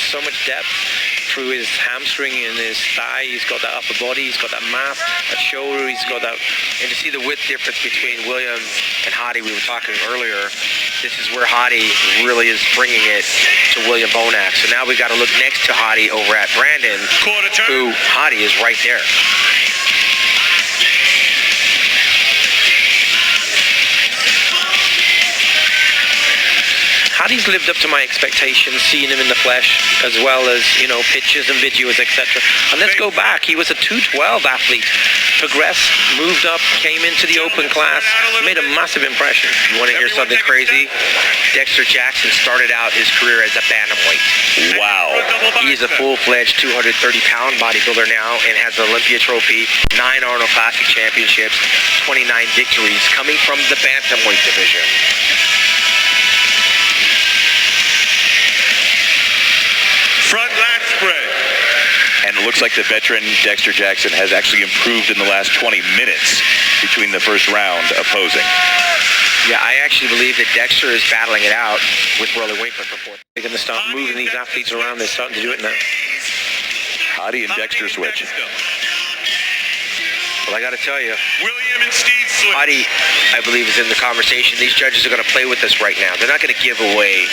so much depth through his hamstring and his thigh. He's got that upper body, he's got that mass, that shoulder, he's got that, and to see the width difference between Willliam and Hadi, we were talking earlier, this is where Hadi really is bringing it to Willliam Bonac. So now we got to look next to Hadi over at Brandon, who Hadi is right there. Hadi's lived up to my expectations, seeing him in the flesh, as well as, you know, pictures and videos, etc. And let's go back. He was a 212 athlete, progressed, moved up, came into the open class, made a massive impression. You want to hear something crazy? Dexter Jackson started out his career as a bantamweight. Wow. He is a full-fledged 230-pound bodybuilder now and has an Olympia trophy, 9 Arnold Classic championships, 29 victories, coming from the bantamweight division. Front lat spread. And it looks like the veteran Dexter Jackson has actually improved in the last 20 minutes between the first round opposing. Yeah, I actually believe that Dexter is battling it out with Rolly Winkler before. They're going to start moving these athletes around. They're starting to do it now. Hadi and Dexter switch. Well, I got to tell you, Willliam and Steve switch. Hadi, I believe, is in the conversation. These judges are going to play with us right now. They're not going to give away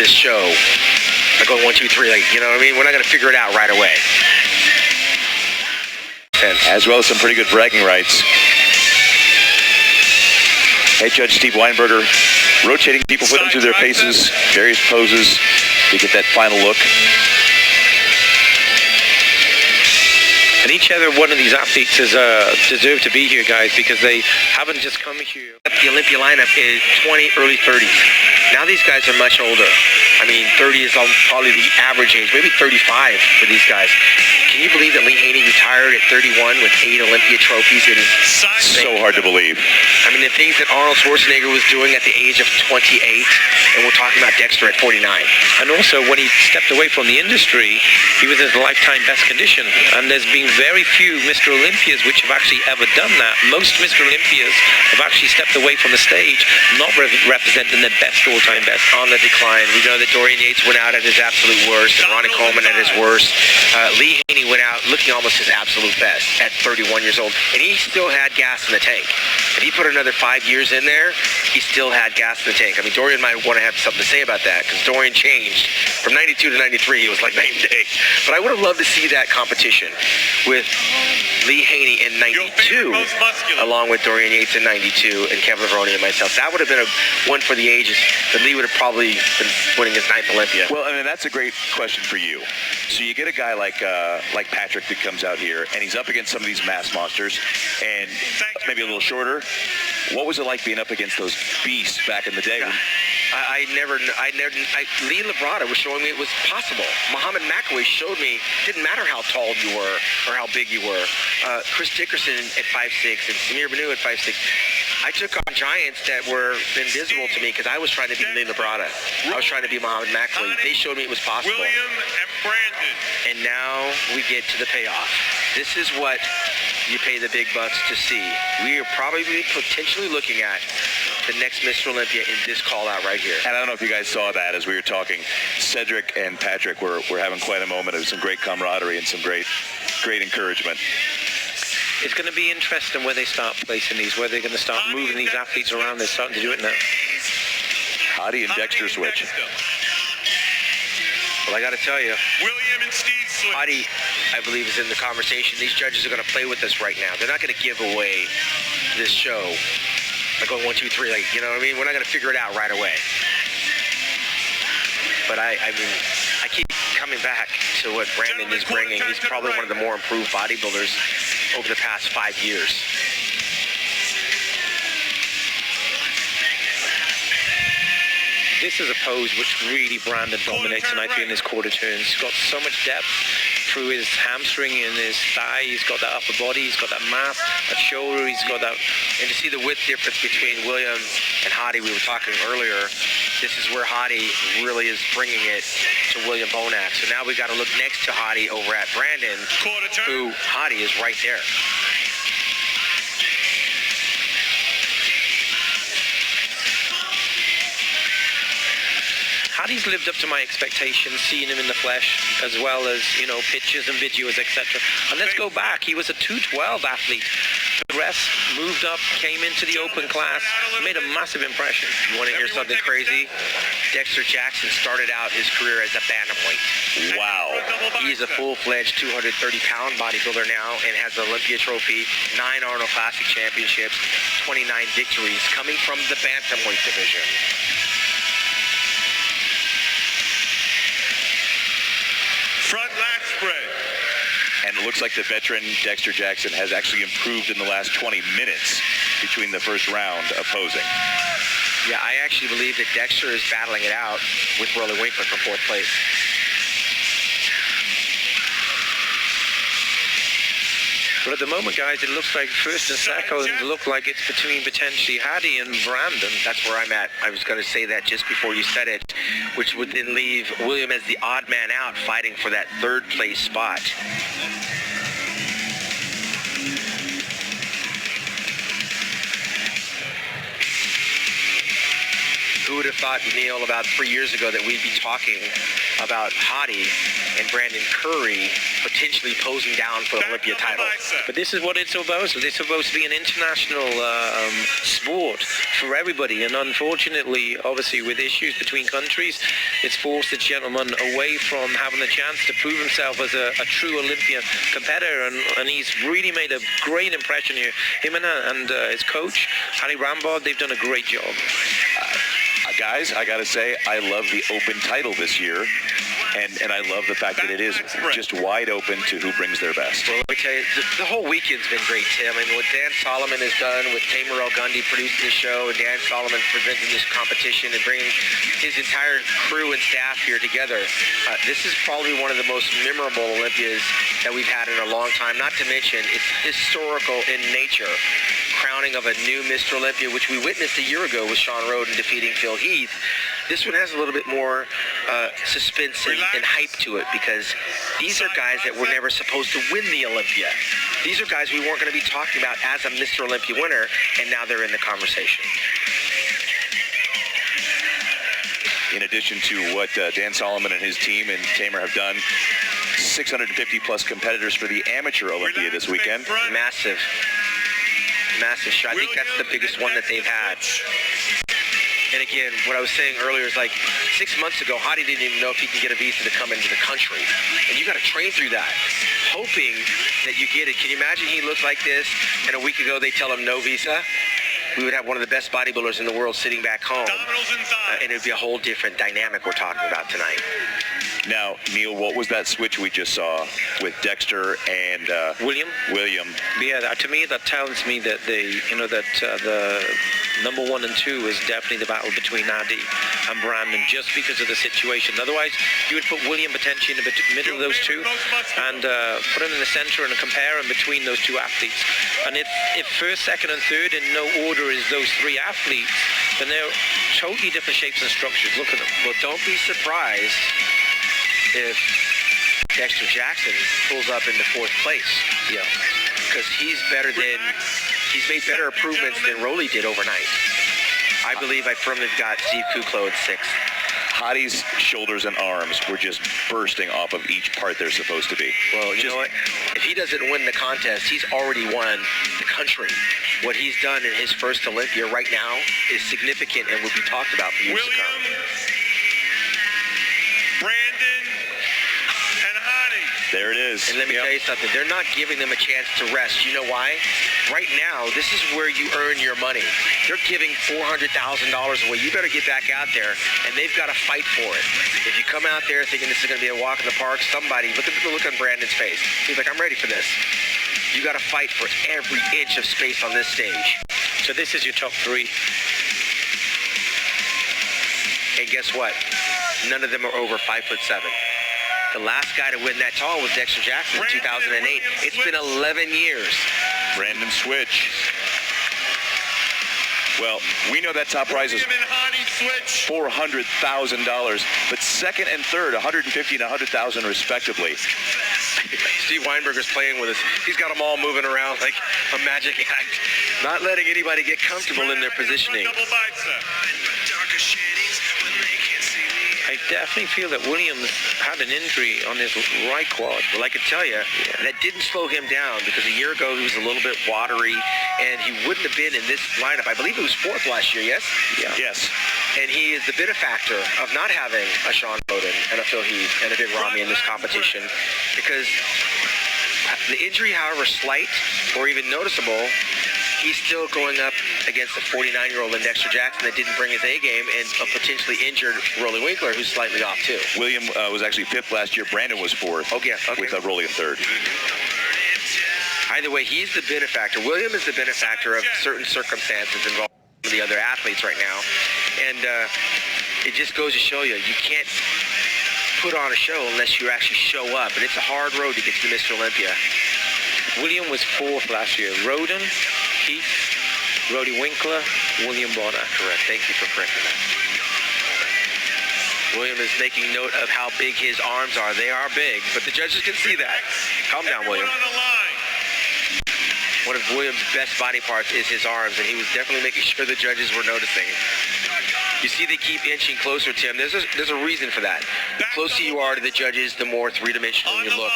this show. I go 1, 2, 3, like, you know what I mean? We're not going to figure it out right away. As well as some pretty good bragging rights. Head Judge Steve Weinberger rotating people, putting them through their paces, various poses to get that final look. And each other one of these athletes is deserve to be here, guys, because they haven't just come here. The Olympia lineup is 20, early 30s. Now these guys are much older. I mean, 30 is probably the average age, maybe 35 for these guys. Can you believe that Lee Haney retired at 31 with 8 Olympia trophies? It is so hard to believe. I mean, the things that Arnold Schwarzenegger was doing at the age of 28, and we're talking about Dexter at 49. And also, when he stepped away from the industry, he was in his lifetime best condition. And there's been very few Mr. Olympias which have actually ever done that. Most Mr. Olympias have actually stepped away from the stage, not representing their best all-time best, on the decline. We know that Dorian Yates went out at his absolute worst, and Ronnie Coleman at his worst. Lee Haney went out looking almost his absolute best at 31 years old, and he still had gas in the tank. If he put another 5 years in there, he still had gas in the tank. I mean, Dorian might want to have something to say about that, because Dorian changed. From 92 to 93, it was like night and day. But I would have loved to see that competition with Lee Haney in 92, along with Dorian Yates in 92, and Kevin Levrone and myself. That would have been a one for the ages, but Lee would have probably been winning his 9th Olympia. Well, I mean, that's a great question for you. So you get a guy like Patrick that cocomes out here, and he's up against some of these mass monsters, and maybe a little shorter. What was it like being up against those beasts back in the day? Lee Labrada was showing me it was possible. Muhammad McAway showed me it didn't matter how tall you were or how big you were. Chris Dickerson at 5'6" and Samir Banu at 5'6". I took on giants that were invisible to me because I was trying to be Lee Labrada. I was trying to be Muhammad McAway. They showed me it was possible. Willliam and Brandon. And now we get to the payoff. This is what you pay the big bucks to see. We are probably potentially looking at the next Mr. Olympia in this call out right here. And I don't know if you guys saw that as we were talking. Cedric and Patrick were having quite a moment of some great camaraderie and some great encouragement. It's going to be interesting where they start placing these, where they're going to start moving these athletes around. They're starting to do it now. Hadi and Dexter switch. Well, I got to tell you, Willliam and Steve switch. Hadi, I believe, is in the conversation. These judges are going to play with us right now. They're not going to give away this show. Like going 1, 2, 3, like, you know what I mean? We're not going to figure it out right away. But I mean, I keep coming back to what Brandon is bringing. He's probably one of the more improved bodybuilders over the past 5 years. This is a pose which really Brandon dominates tonight in his quarter turns. He's got so much depth through his hamstring and his thigh. He's got that upper body, he's got that mass, that shoulder, he's got that, and to see the width difference between Willliam and Hadi, we were talking earlier, this is where Hadi really is bringing it to Willliam Bonac. So now we got to look next to Hadi over at Brandon, who Hadi is right there. Hadi's lived up to my expectations, seeing him in the flesh, as well as, you know, pictures and videos, etc. And let's go back. He was a 212 athlete. Progressed, moved up, came into the open class, made a massive impression. You want to hear something crazy? Dexter Jackson started out his career as a bantamweight. Wow. He is a full-fledged 230-pound bodybuilder now and has an Olympia trophy, 9 Arnold Classic championships, 29 victories, coming from the bantamweight division. Front lat spread. And it looks like the veteran Dexter Jackson has actually improved in the last 20 minutes between the first round opposing. Yeah, I actually believe that Dexter is battling it out with Rolly Winkler for 4th place. But at the moment, guys, it looks like first and second look like it's between potentially Hadi and Brandon. That's where I'm at. I was going to say that just before you said it, which would then leave Willliam as the odd man out fighting for that 3rd place spot. Who would have thought, Neil, about 3 years ago that we'd be talking about Hadi and Brandon Curry potentially posing down for the Olympia title? But this is what it's supposed to be. It's supposed to be an international sport for everybody. And unfortunately, obviously, with issues between countries, it's forced the gentleman away from having the chance to prove himself as a true Olympia competitor. And he's really made a great impression here. Him and his coach, Hadi Rambod, they've done a great job. Guys, I got to say, I love the open title this year, and I love the fact that it is just wide open to who brings their best. Well, let me tell you, the whole weekend's been great, Tim. I mean, what Dan Solomon has done with Tamer El-Gundy producing the show, and Dan Solomon presenting this competition and bringing his entire crew and staff here together. This is probably one of the most memorable Olympias that we've had in a long time, not to mention it's historical in nature. Crowning of a new Mr. Olympia, which we witnessed a year ago with Sean Roden defeating Phil Heath. This one has a little bit more suspense and hype to it, because these are guys that were never supposed to win the Olympia. These are guys we weren't going to be talking about as a Mr. Olympia winner, and now they're in the conversation. In addition to what Dan Solomon and his team and Tamer have done, 650 plus competitors for the amateur Olympia this weekend. Massive shot. I think that's the biggest one that they've had. And again, what I was saying earlier is, like, 6 months ago, Hadi didn't even know if he can get a visa to come into the country. And you got to train through that, hoping that you get it. Can you imagine he looked like this, and a week ago they tell him no visa? We would have one of the best bodybuilders in the world sitting back home. And it would be a whole different dynamic we're talking about tonight. Now, Neil, what was that switch we just saw with Dexter and Willliam? Yeah, to me, that tells me that the number 1 and 2 is definitely the battle between Hadi and Brandon, just because of the situation. Otherwise, you would put Willliam potentially in the middle of those two and put him in the center and compare him between those two athletes. And if first, second, and third in no order is those 3 athletes, then they're totally different shapes and structures. Look at them. Well, don't be surprised if Dexter Jackson pulls up into 4th place, because he's made better improvements than Rolly did overnight. I believe I firmly got Steve Kuklo at 6th. Hadi's shoulders and arms were just bursting off of each part they're supposed to be. Well, you know what? If he doesn't win the contest, he's already won the country. What he's done in his first Olympia right now is significant and will be talked about for years to come. Brandon and Hadi. There it is. And let me tell you something. They're not giving them a chance to rest. You know why? Right now, this is where you earn your money. They're giving $400,000 away. You better get back out there, and they've got to fight for it. If you come out there thinking this is going to be a walk in the park, somebody, look on Brandon's face. He's like, I'm ready for this. You got to fight for every inch of space on this stage. So this is your top 3. And guess what? None of them are over 5'7". The last guy to win that tall was Dexter Jackson in 2008. It's been 11 years. Brandon switch. Well, we know that top prize is $400,000, but second and third, $150,000 and $100,000 respectively. Steve Weinberger's playing with us. He's got them all moving around like a magic act, not letting anybody get comfortable in their positioning. definitely feel that Williams had an injury on his right quad. Well, I can tell you, that didn't slow him down because a year ago he was a little bit watery, and he wouldn't have been in this lineup. I believe he was 4th last year, yes? Yeah. Yes. And he is the benefactor of not having a Sean Bowden and a Phil Heath and a Big Ramy in this competition, because the injury, however slight or even noticeable, he's still going up against a 49-year-old Dexter Jackson that didn't bring his A game and a potentially injured Rolly Winkler, who's slightly off too. Willliam was actually 5th last year. Brandon was 4th. Okay. With Rolly in 3rd. Either way, he's the benefactor. William is the benefactor of certain circumstances involved with the other athletes right now. And it just goes to show you, you can't put on a show unless you actually show up. And it's a hard road to get to Mr. Olympia. William was 4th last year. Roden, Heath, Rolly Winkler, William Bonac. Correct. Thank you for correcting that. William is making note of how big his arms are. They are big, but the judges can see that. Calm down, William. One of William's best body parts is his arms, and he was definitely making sure the judges were noticing. You see they keep inching closer to him. There's a reason for that. The closer you are to the judges, the more three-dimensional you look.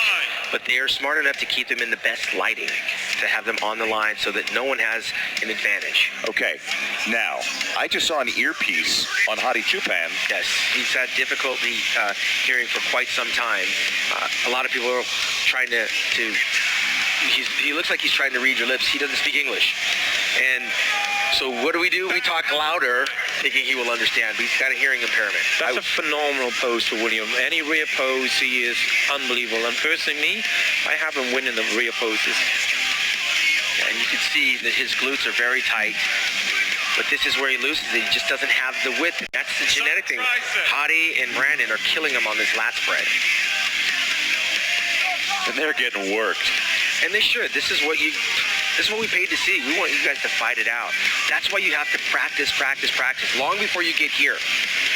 But they are smart enough to keep them in the best lighting, to have them on the line so that no one has an advantage. Okay, now, I just saw an earpiece on Hadi Choopan. Yes, he's had difficulty hearing for quite some time. A lot of people are trying to he looks like he's trying to read your lips. He doesn't speak English. And so what do? We talk louder, thinking he will understand, but he's got a hearing impairment. That's a phenomenal pose for William. Any rear pose, he is unbelievable. And personally, me, I have him winning the rear poses. And you can see that his glutes are very tight. But this is where he loses it. He just doesn't have the width. That's the genetic thing. Hadi and Brandon are killing him on this lat spread. And they're getting worked. And they should. This is what we paid to see. We want you guys to fight it out. That's why you have to practice, practice, practice. Long before you get here,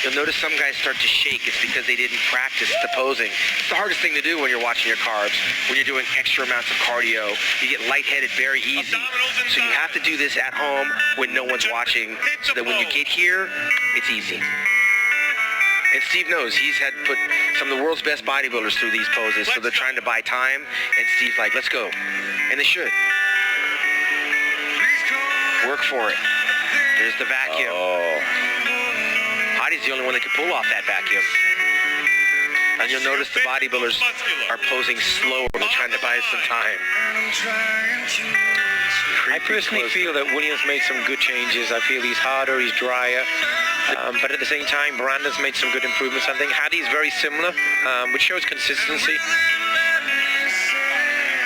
you'll notice some guys start to shake. It's because they didn't practice the posing. It's the hardest thing to do when you're watching your carbs, when you're doing extra amounts of cardio. You get lightheaded very easy. So you have to do this at home when no one's watching, so that when you get here, it's easy. And Steve knows he's had put some of the world's best bodybuilders through these poses, so they're trying to buy time, and Steve's like, let's go. And they should. Work for it. There's the vacuum. Oh. Hadi's the only one that can pull off that vacuum. And you'll notice the bodybuilders are posing slower. They're trying to buy some time. I personally feel that Williams made some good changes. I feel he's harder, he's drier. But at the same time, Brandon's made some good improvements. I think Hadi's very similar, which shows consistency.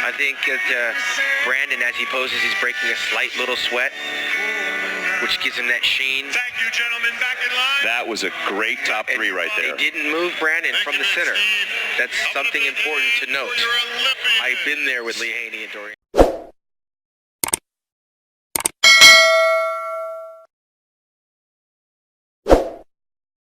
I think that Brandon, as he poses, he's breaking a slight little sweat, which gives him that sheen. Thank you, gentlemen. Back in line. That was a great top 3 right there. They didn't move Brandon from the center. That's something important to note. I've been there with Lee Haney and Dorian.